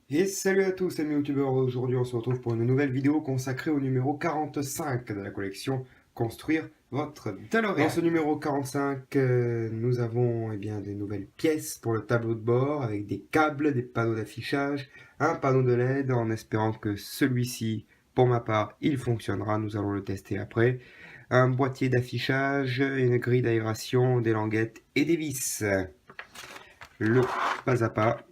Et salut à tous amis youtubeurs, aujourd'hui on se retrouve pour une nouvelle vidéo consacrée au numéro 45 de la collection Construire votre DeLorean. Dans ce numéro 45, nous avons bien des nouvelles pièces pour le tableau de bord avec des câbles, des panneaux d'affichage, un panneau de LED en espérant que celui-ci, pour ma part, il fonctionnera, nous allons le tester après. Un boîtier d'affichage, une grille d'aération, des languettes et des vis. Le pas à pas.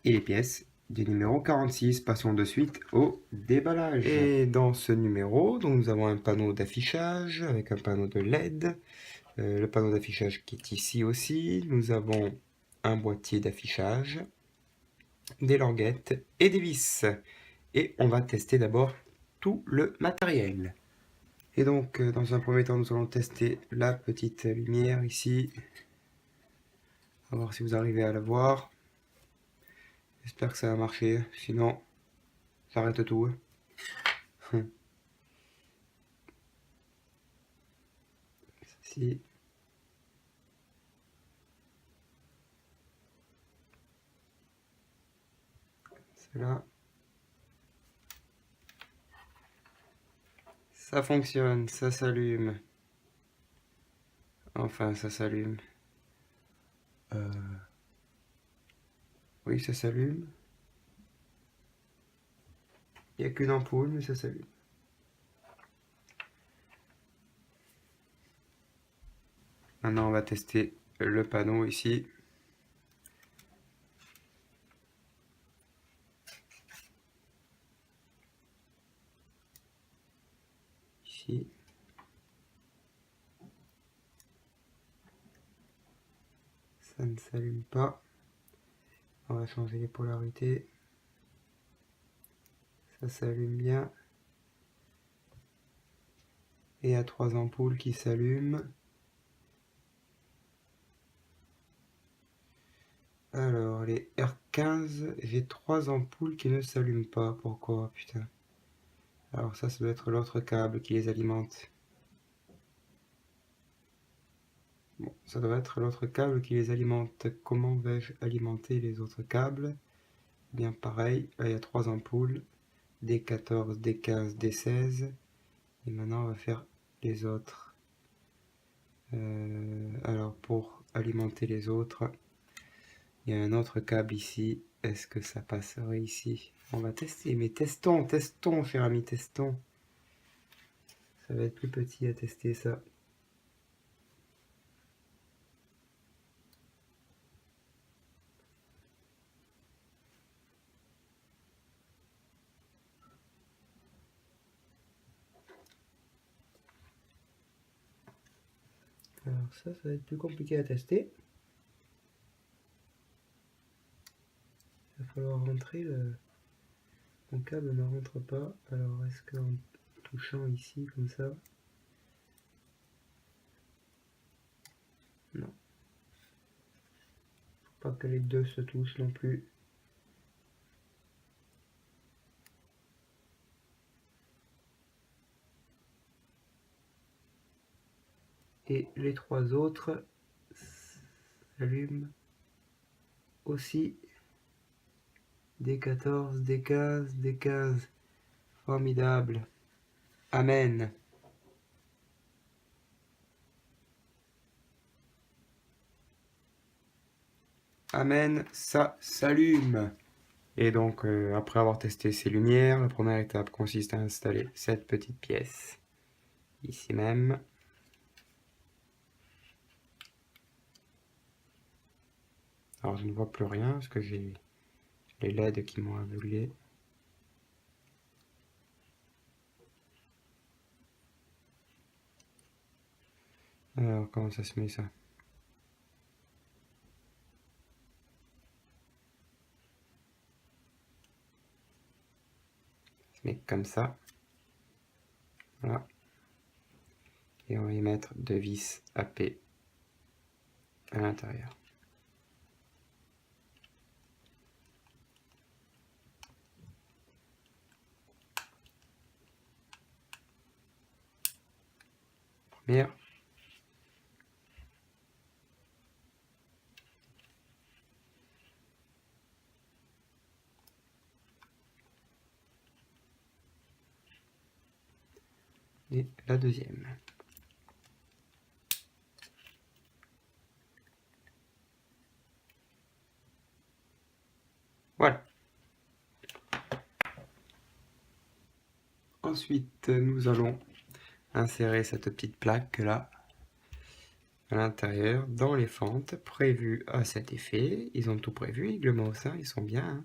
Et les pièces du numéro 46. Passons de suite au déballage. Et dans ce numéro, donc, nous avons un panneau d'affichage avec un panneau de LED. Le panneau d'affichage qui est ici aussi. Nous avons un boîtier d'affichage, des languettes et des vis. Et on va tester d'abord tout le matériel. Et donc, dans un premier temps, nous allons tester la petite lumière ici. On va voir si vous arrivez à la voir. J'espère que ça va marcher, sinon j'arrête tout. Si. Cela. Ça fonctionne, ça s'allume. Enfin, ça s'allume. Oui, ça s'allume. Il n'y a qu'une ampoule, mais ça s'allume. Maintenant, on va tester le panneau ici. Ici. Ça ne s'allume pas. On va changer les polarités. Ça s'allume bien. Et il y a 3 ampoules qui s'allument. Alors, les R15, j'ai 3 ampoules qui ne s'allument pas. Pourquoi, putain? Alors ça doit être l'autre câble qui les alimente. Bon, ça doit être l'autre câble qui les alimente. Comment vais-je alimenter les autres câbles? Bien pareil, là il y a 3 ampoules. D14, D15, D16. Et maintenant on va faire les autres. Alors pour alimenter les autres, il y a un autre câble ici. Est-ce que ça passerait ici? On va tester, mais testons, cher ami, testons. Ça va être plus petit à tester ça. Alors ça va être plus compliqué à tester. Il va falloir rentrer le... Mon câble ne rentre pas. Alors est-ce qu'en touchant ici comme ça... Non. Faut pas que les deux se touchent non plus. Et les 3 autres s'allument aussi. D14, D15, D15. Formidable. Amen. Amen, ça s'allume. Et donc, après avoir testé ces lumières, la première étape consiste à installer cette petite pièce. Ici même. Alors, je ne vois plus rien parce que j'ai les LED qui m'ont aveuglé. Alors, comment ça se met ça? Ça se met comme ça. Voilà. Et on va y mettre 2 vis AP à l'intérieur. Première. et la deuxième. Voilà. Ensuite, nous allons insérer cette petite plaque là à l'intérieur dans les fentes prévues à cet effet. Ils ont tout prévu, Aiglement au sein, ils sont bien. Hein.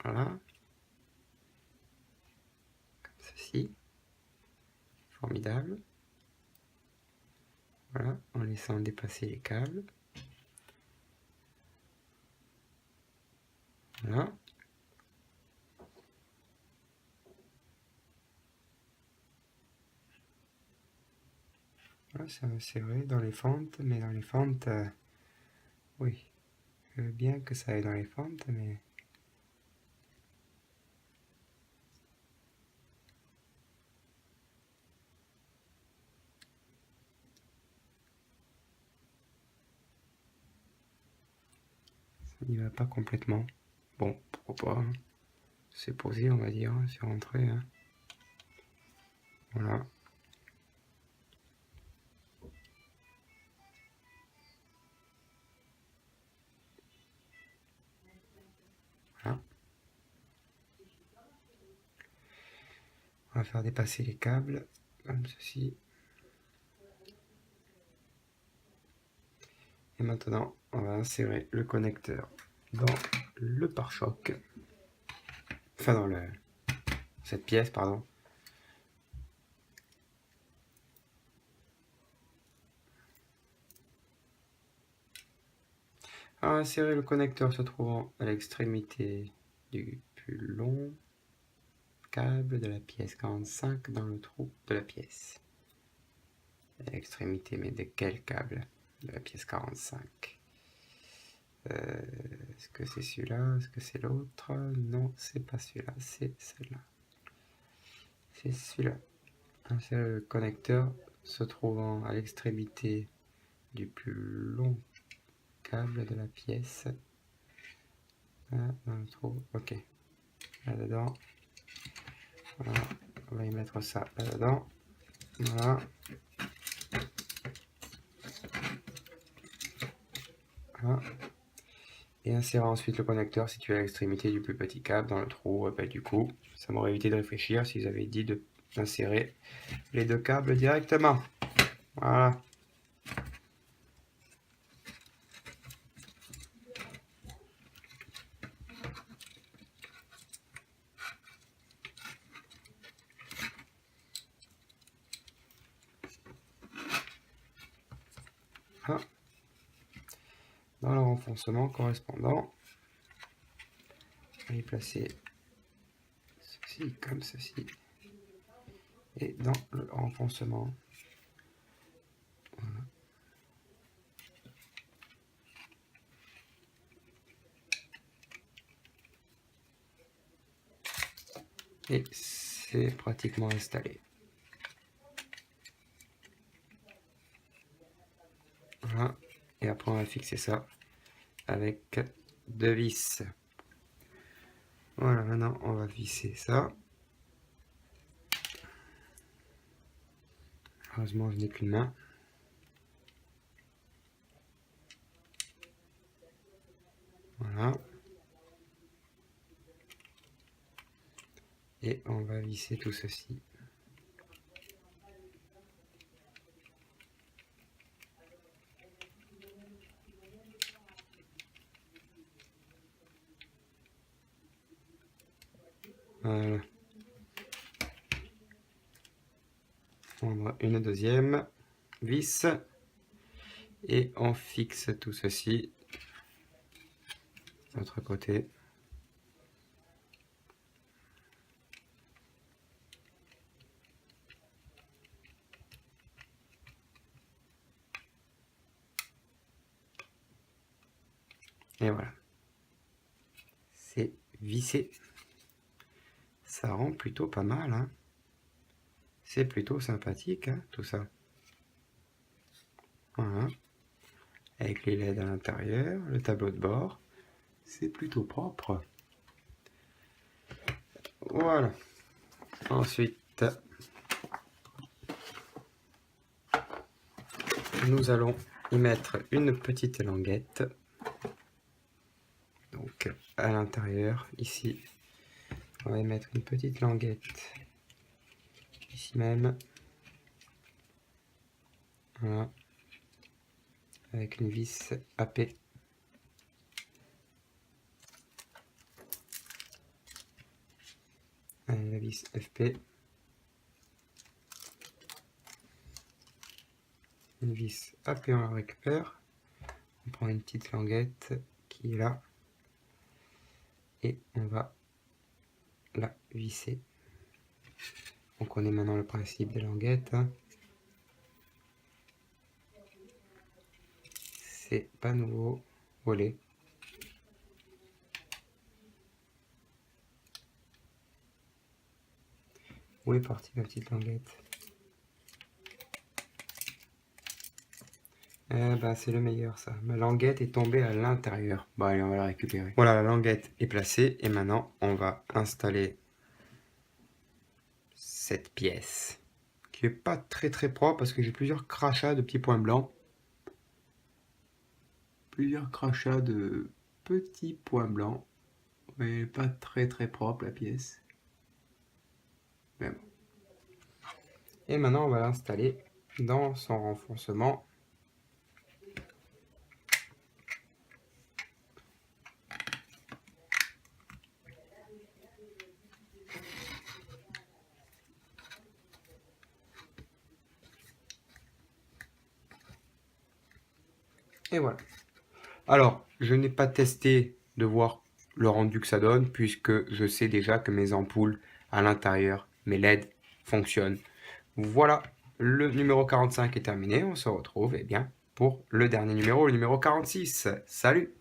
Voilà. Comme ceci. Formidable. Voilà, en laissant dépasser les câbles. Voilà. Voilà, c'est inséré dans les fentes, mais dans les fentes, oui, je veux bien que ça aille dans les fentes, mais... ça n'y va pas complètement. Bon, pourquoi pas, hein. C'est posé, on va dire, hein, c'est rentré. Hein. Voilà. Voilà. On va faire dépasser les câbles, comme ceci. Et maintenant, on va insérer le connecteur dans le pare-choc. Enfin, dans cette pièce, pardon. On va insérer le connecteur se trouvant à l'extrémité du plus long câble de la pièce 45 dans le trou de la pièce. À l'extrémité, mais de quel câble de la pièce 45? Est-ce que c'est celui-là? Est-ce que c'est l'autre? Non, c'est pas celui-là, c'est celui-là. C'est celui-là. C'est le connecteur se trouvant à l'extrémité du plus long câble de la pièce. Là, dans le trou. Ok. Là-dedans. Voilà. On va y mettre ça là-dedans. Voilà. Voilà. Et insérer ensuite le connecteur situé à l'extrémité du plus petit câble dans le trou. Ben, du coup, ça m'aurait évité de réfléchir si j'avais dit d'insérer les deux câbles directement. Voilà. Voilà. Dans le renfoncement correspondant, on va y placer ceci comme ceci. Et dans le renfoncement, voilà. Et c'est pratiquement installé. Voilà. Et après on va fixer ça avec deux vis. Voilà, maintenant on va visser ça. Heureusement je n'ai qu'une main. Voilà. Et on va visser tout ceci. Voilà. Prendre une deuxième vis. Et on fixe tout ceci de l'autre côté. Et voilà. C'est vissé. Ça rend plutôt pas mal, hein. C'est plutôt sympathique, hein, tout ça. Voilà. Avec les LED à l'intérieur, le tableau de bord. C'est plutôt propre. Voilà. Ensuite, nous allons y mettre une petite languette. Donc à l'intérieur, ici, on va y mettre une petite languette. Ici même. Voilà. Avec une vis AP. Allez, la vis FP. Une vis AP, on la récupère. On prend une petite languette qui est là. Et on va la visser. On connaît maintenant le principe des languettes. Hein. C'est pas nouveau. Voler. Où est partie la petite languette? Eh ben, c'est le meilleur ça. Ma languette est tombée à l'intérieur. Bon allez, on va la récupérer. Voilà, la languette est placée et maintenant on va installer cette pièce qui est pas très propre parce que j'ai plusieurs crachats de petits points blancs. Plusieurs crachats de petits points blancs. Mais pas très propre la pièce. Mais bon. Et maintenant on va l'installer dans son renfoncement. Et voilà. Alors, je n'ai pas testé de voir le rendu que ça donne, puisque je sais déjà que mes ampoules à l'intérieur, mes LED, fonctionnent. Voilà, le numéro 45 est terminé. On se retrouve pour le dernier numéro, le numéro 46. Salut!